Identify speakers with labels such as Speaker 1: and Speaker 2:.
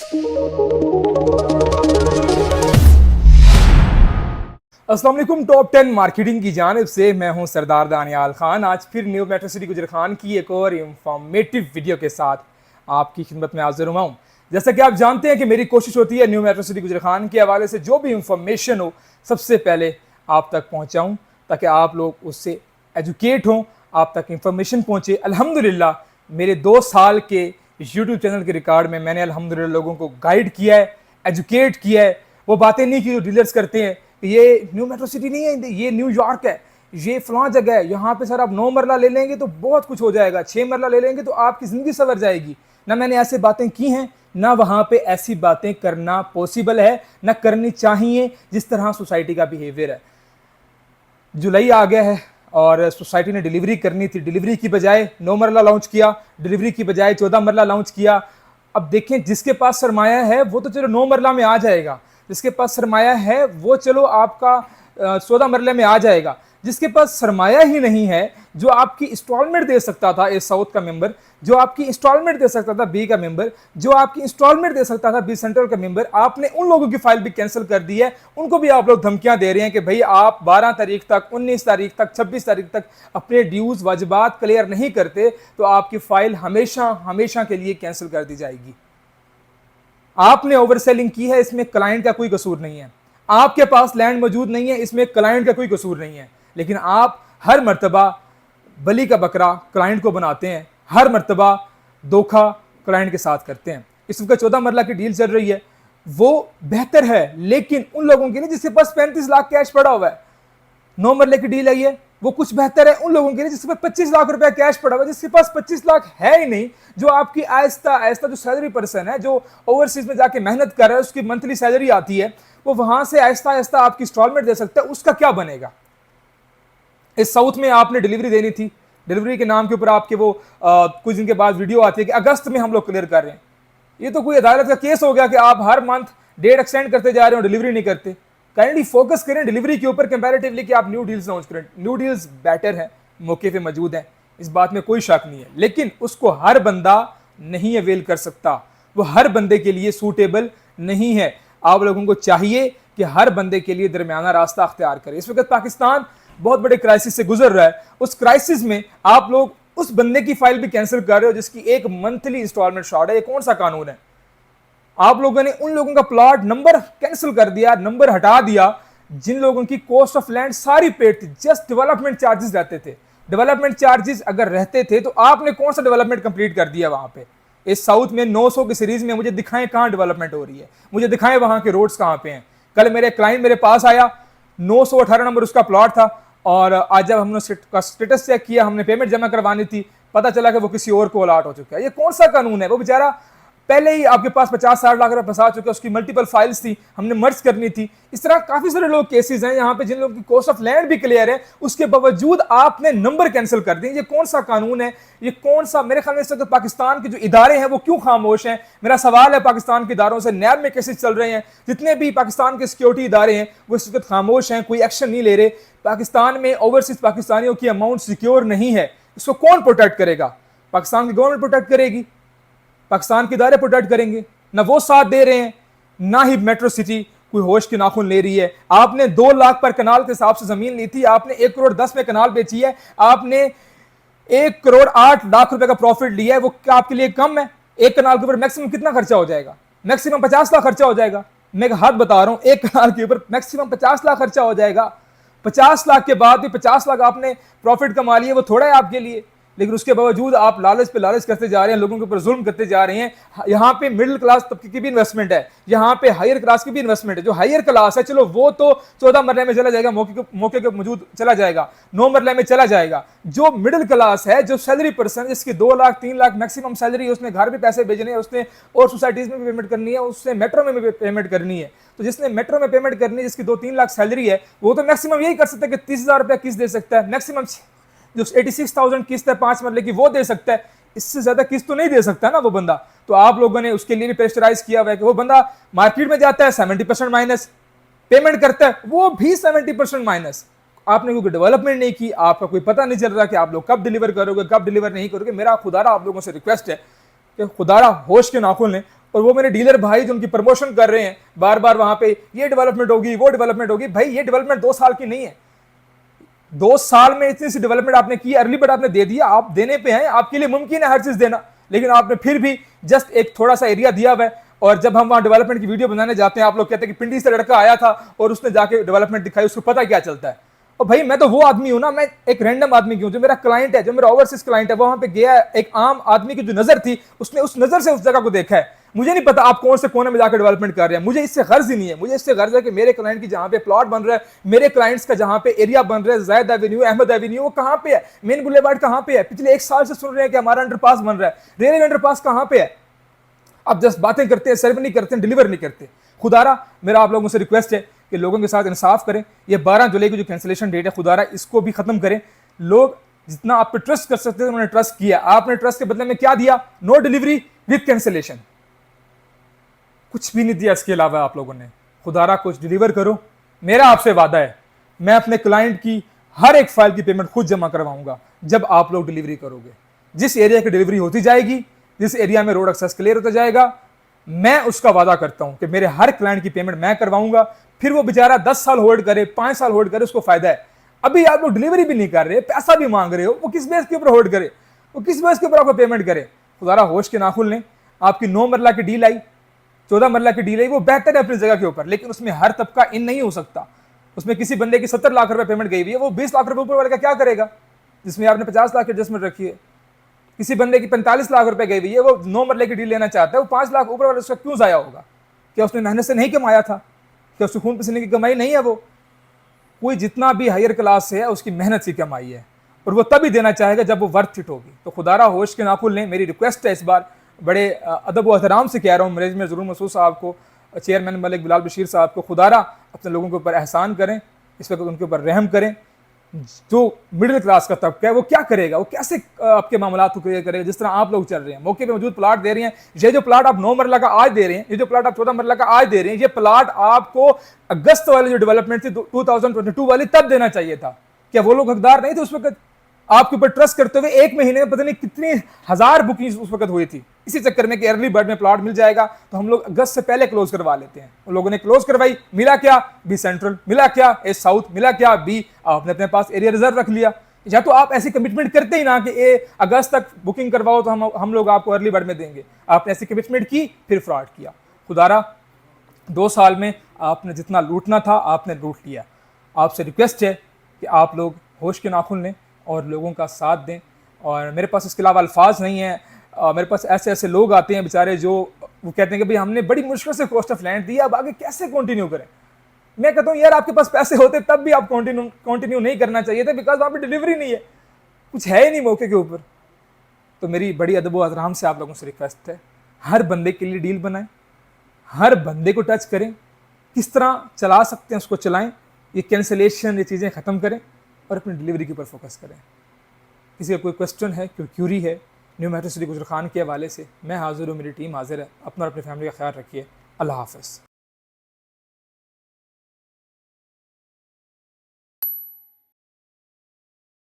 Speaker 1: अस्सलाम वालेकुम। Top 10 marketing की जानिब से मैं हूं सरदार दानियाल खान। आज फिर न्यू मेट्रो सिटी गुजर खान की एक और इंफॉर्मेटिव वीडियो के साथ आपकी खिदमत में हाजिर हुआ हूं। जैसा कि आप जानते हैं कि मेरी कोशिश होती है न्यू मेट्रो सिटी गुजर खान के हवाले से जो भी इंफॉर्मेशन हो सबसे पहले आप तक पहुंचाऊं, ताकि आप लोग उससे एजुकेट हों, आप तक इंफॉर्मेशन पहुंचे। अल्हम्दुलिल्लाह मेरे 2 साल के यूट्यूब चैनल के रिकॉर्ड में मैंने अल्हम्दुलिल्लाह लोगों को गाइड किया है, एजुकेट किया है। वो बातें नहीं की जो डीलर्स करते हैं, ये न्यू मेट्रो सिटी नहीं है, ये न्यूयॉर्क है, ये फलां जगह है, यहाँ पे सर आप 9 मरला ले लेंगे तो बहुत कुछ हो जाएगा, 6 मरला ले लेंगे तो आपकी ज़िंदगी संवर जाएगी। ना मैंने ऐसे बातें की हैं, ना वहाँ पे ऐसी बातें करना पॉसिबल है, ना करनी चाहिए जिस तरह सोसाइटी का बिहेवियर है। जुलाई आ गया है और सोसाइटी ने डिलीवरी करनी थी, डिलीवरी की बजाय 9 मरला लॉन्च किया, डिलीवरी की बजाय 14 मरला लॉन्च किया। अब देखें, जिसके पास सरमाया है वो तो चलो 9 मरला में आ जाएगा, जिसके पास सरमाया है वो चलो आपका 14 मरले में आ जाएगा। जिसके पास सरमाया ही नहीं है, जो आपकी इंस्टॉलमेंट दे सकता था ए साउथ का मेंबर, जो आपकी इंस्टॉलमेंट दे सकता था बी का मेंबर, जो आपकी इंस्टॉलमेंट दे सकता था बी सेंट्रल का मेंबर, आपने उन लोगों की फाइल भी कैंसिल कर दी है। उनको भी आप लोग धमकियां दे रहे हैं कि भाई आप 12 तारीख तक, 19 तारीख तक, 26 तारीख तक अपने ड्यूज वाजिबात क्लियर नहीं करते तो आपकी फाइल हमेशा हमेशा के लिए कैंसिल कर दी जाएगी। आपने ओवरसेलिंग की है, इसमें क्लाइंट का कोई कसूर नहीं है। आपके पास लैंड मौजूद नहीं है, इसमें क्लाइंट का कोई कसूर नहीं है। लेकिन आप हर मर्तबा बली का बकरा क्लाइंट को बनाते हैं, हर मर्तबा धोखा क्लाइंट के साथ करते हैं। इस वक्त 14 मरला की डील चल रही है, वो बेहतर है, लेकिन उन लोगों के लिए जिसके पास 35 लाख कैश पड़ा हुआ है। 9 मरले की डील आई है, वो कुछ बेहतर है उन लोगों के लिए जिसके पास 25 लाख रुपया कैश पड़ा हुआ है। जिसके पास 25 लाख है ही नहीं, जो आपकी आहिस्ता आहिस्ता जो सैलरी पर्सन है, जो ओवरसीज में जाके मेहनत कर रहा है, उसकी मंथली सैलरी आती है, वो वहां से आहिस्ता आहिस्ता आपकी इंस्टॉलमेंट दे सकता है, उसका क्या बनेगा। इस साउथ में आपने डिलीवरी देनी थी, डिलीवरी के नाम के ऊपर आपके वो कुछ दिन के बाद वीडियो आती है कि अगस्त में हम लोग क्लियर कर रहे हैं। ये तो कोई अदालत का केस हो गया कि आप हर मंथ डेट एक्सटेंड करते जा रहे हो, डिलीवरी नहीं करते। काइंडली फोकस करें डिलीवरी के ऊपर कंपैरेटिवली कि आप न्यू डील्स लॉन्च करें। न्यू डील्स बेटर है, मौके पे मौजूद हैं, इस बात में कोई शक नहीं है, लेकिन उसको हर बंदा नहीं अवेल कर सकता, वो हर बंदे के लिए सूटेबल नहीं है। आप लोगों को चाहिए कि हर बंदे के लिए दरमियाना रास्ता अख्तियार करें। इस वक्त पाकिस्तान बहुत बड़े क्राइसिस से गुजर रहा है, उस क्राइसिस में आप लोग उस बंदे की फाइल भी कैंसिल कर रहे हो जिसकी एक मंथली इंस्टॉलमेंट शॉर्ट है। ये कौन सा कानून है? आप लोगों ने उन लोगों का प्लॉट नंबर कैंसिल कर दिया, नंबर हटा दिया जिन लोगों की कॉस्ट ऑफ लैंड सारी पेड थी, जस्ट डेवलपमेंट चार्जेस रहते थे। डेवलपमेंट चार्जेस अगर रहते थे तो आपने कौन सा डेवलपमेंट कंप्लीट कर दिया वहां पे? इस साउथ में 900 की सीरीज में मुझे दिखाएं कहां डेवलपमेंट हो रही है, मुझे दिखाएं वहां के रोड्स कहां पे हैं। कल मेरे क्लाइंट मेरे पास आया, 918 नंबर उसका प्लॉट था, और आज जब हमने स्टेटस चेक किया, हमने पेमेंट जमा करवानी थी, पता चला कि वो किसी और को अलॉट हो चुका है। ये कौन सा कानून है? वो बेचारा पहले ही आपके पास 50-60 लाख रुपए फंसा चुका है, उसकी मल्टीपल फाइल्स थी, हमने मर्ज करनी थी। इस तरह काफी सारे लोग केसेस हैं यहाँ पे जिन लोगों की कॉस्ट ऑफ लैंड भी क्लियर है, उसके बावजूद आपने नंबर कैंसिल कर दिए। ये कौन सा कानून है? ये कौन सा? मेरे ख्याल में इस वक्त पाकिस्तान के जो इदारे हैं वो क्यों खामोश हैं? मेरा सवाल है पाकिस्तान के इदारों से। नैब में केसेस चल रहे हैं, जितने भी पाकिस्तान के सिक्योरिटी इदारे हैं वो इस वक्त खामोश हैं, कोई एक्शन नहीं ले रहे। पाकिस्तान में ओवरसीज पाकिस्तानियों की अमाउंट सिक्योर नहीं है, इसको कौन प्रोटेक्ट करेगा? पाकिस्तान की गवर्नमेंट प्रोटेक्ट करेगी, पाकिस्तान के इदारे प्रोटेक्ट करेंगे? ना वो साथ दे रहे हैं, ना ही मेट्रो सिटी कोई होश के नाखून ले रही है। आपने 2 लाख पर कनाल के हिसाब से जमीन ली थी, आपने 1 करोड़ 10 में कनाल बेची है, आपने 1 करोड़ 8 लाख रुपए का प्रॉफिट लिया है। वो क्या आपके लिए कम है? एक कनाल के ऊपर मैक्सिमम कितना खर्चा हो जाएगा? मैक्सिमम 50 लाख खर्चा हो जाएगा। मैं हाथ बता रहा हूं, एक कनाल के ऊपर मैक्सिमम 50 लाख खर्चा हो जाएगा। 50 लाख के बाद भी 50 लाख आपने प्रॉफिट कमा लिए, वो थोड़ा है आपके लिए। लेकिन उसके बावजूद आप लालच पे लालच करते जा रहे हैं, लोगों के ऊपर जुल्म करते जा रहे हैं। यहाँ पे मिडिल क्लास तबके की भी इन्वेस्टमेंट है, यहाँ पे हायर क्लास की भी इन्वेस्टमेंट है। जो हायर क्लास है चलो वो तो 14 मरले में चला जाएगा, मौके के मौजूद चला जाएगा, 9 मरले में चला जाएगा। जो मिडिल क्लास है, जो सैलरी पर्सन, जिसकी 2 लाख 3 लाख मैक्सिमम सैलरी है, उसने घर में पैसे भेजने हैं, उसने और सोसाइटीज में भी पेमेंट करनी है, उसने मेट्रो में भी पेमेंट करनी है। तो जिसने मेट्रो में पेमेंट करनी है, जिसकी 2-3 लाख सैलरी है, वो तो मैक्सिमम यही कर सकता है कि 30,000 रुपया किस्त दे सकता है। मैक्सिमम जो 86,000 किस्त है 5 मरले की, वो दे सकता है। इससे ज्यादा किस्त तो नहीं दे सकता ना वो बंदा। तो आप लोगों ने उसके लिए भी प्रेशराइज किया हुआ है कि वो बंदा मार्केट में जाता है 70% माइनस, पेमेंट करता है वो भी 70% माइनस। आपने कोई डेवलपमेंट नहीं की, आपका कोई पता नहीं चल रहा कि आप लोग कब डिलीवर करोगे, कब डिलीवर नहीं करोगे। मेरा खुदारा आप लोगों से रिक्वेस्ट है कि खुदारा होश के नाखुन लें, और वो मेरे डीलर भाई जो उनकी प्रमोशन कर रहे हैं बार बार वहां पे, ये डेवलपमेंट होगी, वो डेवलपमेंट होगी। भाई ये डेवलपमेंट 2 साल की नहीं है, 2 साल में इतनी सी डेवलपमेंट आपने की, अर्ली बर्ड आपने दे दिया, आप देने पे हैं, आपके लिए मुमकिन है हर चीज देना, लेकिन आपने फिर भी जस्ट एक थोड़ा सा एरिया दिया हुआ है। और जब हम वहां डेवलपमेंट की वीडियो बनाने जाते हैं, आप लोग कहते हैं कि पिंडी से लड़का आया था और उसने जाके डेवलपमेंट दिखाई, उसको पता क्या चलता है। और भाई मैं तो वो आदमी हूं ना, मैं एक रैंडम आदमी क्यों, जो मेरा क्लाइंट है, जो मेरा ओवरसीज क्लाइंट है, वहां पे गया, एक आम आदमी की जो नजर थी, उसने उस नजर से उस जगह को देखा है। मुझे नहीं पता आप कौन से कोने में जाकर डेवलपमेंट कर रहे हैं, मुझे इससे गर्ज ही नहीं है। मुझे इससे गर्ज है कि मेरे क्लाइंट की जहां पे प्लॉट बन रहा है, मेरे क्लाइंट्स का जहां पे एरिया बन रहा है, जायद एवेन्यू, अहमद एवेन्यू, वो कहां पे है, मेन बुलेवार्ड कहां पे है। पिछले 1 साल से सुन रहे हैं कि हमारा अंडरपास बन रहा है, रेलवे अंडरपास कहां पे है। आप जस्ट बातें करते हैं, सर्व नहीं करते, डिलीवर नहीं करते। खुदारा मेरा आप लोगों से रिक्वेस्ट है कि लोगों के साथ इंसाफ करें। ये 12 जुलाई की जो कैंसिलेशन डेट है, खुदारा इसको भी खत्म करें। लोग जितना आप पे ट्रस्ट कर सकते थे उन्होंने ट्रस्ट किया, आपने ट्रस्ट के बदले में क्या दिया, नो डिलीवरी विद कैंसिलेशन, कुछ भी नहीं दिया इसके अलावा आप लोगों ने। खुदारा कुछ डिलीवर करो, मेरा आपसे वादा है, मैं अपने क्लाइंट की हर एक फाइल की पेमेंट खुद जमा करवाऊंगा जब आप लोग डिलीवरी करोगे। जिस एरिया की डिलीवरी होती जाएगी, जिस एरिया में रोड एक्सेस क्लियर होता जाएगा, मैं उसका वादा करता हूं कि मेरे हर क्लाइंट की पेमेंट मैं करवाऊंगा। फिर वो बेचारा 10 साल होल्ड करे, 5 साल होल्ड करे, उसको फायदा है। अभी आप लोग डिलीवरी भी नहीं कर रहे, पैसा भी मांग रहे हो, वो किस बेस के ऊपर होल्ड करे, वो किस बेस के ऊपर आपको पेमेंट करे। खुदारा होश के नाखुन लें। आपकी 9 मरला की डील आई, 14 मरला की डील आई, वो बेहतर है अपनी जगह के ऊपर, लेकिन उसमें हर तबका इन नहीं हो सकता। उसमें किसी बंदे की 70 लाख रुपए पेमेंट गई हुई है, वो 20 लाख रुपए ऊपर वाले का क्या करेगा, जिसमें आपने 50 लाख की एडजस्टमेंट रखी है। किसी बंदे की 45 लाख रुपए गई हुई है, वो 9 मरले की डील लेना चाहता है, वो 5 लाख ऊपर वाले उसका क्यों जाया होगा। क्या उसने मेहनत से नहीं कमाया था, क्या उसके खून पसीने की कमाई नहीं है। वो कोई जितना भी हायर क्लास से है उसकी मेहनत की कमाई है, और वो तभी देना चाहेगा जब वो वर्थ इट होगी। तो खुदारा होश के नाखुन लें। मेरी रिक्वेस्ट है, इस बार बड़े अदब व एहतराम से कह रहा हूँ, मैनेजमेंट ज़रूर मसूद साहब को, चेयरमैन मलिक बिलाल बशीर साहब को, खुदारा अपने लोगों के ऊपर एहसान करें, इस वक्त उनके ऊपर रहम करें। जो मिडिल क्लास का तबका है वो क्या करेगा, वो कैसे आपके मामलात को क्लियर करेगा। जिस तरह आप लोग चल रहे हैं, मौके पे मौजूद प्लाट दे रहे हैं, ये जो प्लाट आप 9 मरला का आज दे रहे हैं, ये जो प्लाट आप 14 मरला का आज दे रहे हैं, ये प्लाट आपको अगस्त वाली जो डेवलपमेंट थी 2022 वाली तब देना चाहिए था। क्या वो लोग हकदार नहीं थे उस वक्त? आपके ऊपर ट्रस्ट करते हुए 1 महीने में पता नहीं कितनी हजार बुकिंग उस वक्त हुई थी, इसी चक्कर में कि अर्ली बर्ड में प्लॉट मिल जाएगा तो हम लोग अगस्त से पहले क्लोज करवा लेते हैं। उन लोगों ने क्लोज करवाई, मिला क्या, बी सेंट्रल, मिला क्या, ए साउथ, मिला क्या, बी, आपने अपने पास एरिया रिजर्व रख लिया। या तो आप ऐसी कमिटमेंट करते ही ना कि अगस्त तक बुकिंग करवाओ तो हम लोग आपको अर्ली बर्ड में देंगे। आपने ऐसी कमिटमेंट की, फिर फ्रॉड किया। खुदारा 2 साल में आपने जितना लूटना था आपने लूट लिया। आपसे रिक्वेस्ट है कि आप लोग होश के नाखुन लें और लोगों का साथ दें। और मेरे पास इसके अलावा अल्फाज नहीं है। मेरे पास ऐसे ऐसे लोग आते हैं बेचारे, जो वो कहते हैं कि भाई हमने बड़ी मुश्किल से कॉस्ट ऑफ लैंड दिया, अब आगे कैसे कंटिन्यू करें। मैं कहता हूँ यार, आपके पास पैसे होते तब भी आप कंटिन्यू नहीं करना चाहिए था, बिकॉज वहाँ पे डिलीवरी नहीं है, कुछ है ही नहीं मौके के ऊपर। तो मेरी बड़ी अदब व एहतराम से आप लोगों से रिक्वेस्ट है, हर बंदे के लिए डील बनाएं, हर बंदे को टच करें, किस तरह चला सकते हैं उसको चलाएं, ये कैंसिलेशन, ये चीज़ें ख़त्म करें और अपनी डिलीवरी के ऊपर फोकस करें। किसी का कोई क्वेश्चन है, कोई क्यूरी है न्यू मेट्रो सिटी गुजर खान के हवाले से, मैं हाजिर हूँ, मेरी टीम हाजिर है। अपना और अपनी फैमिली का ख्याल रखिए। अल्लाह हाफ़िज़।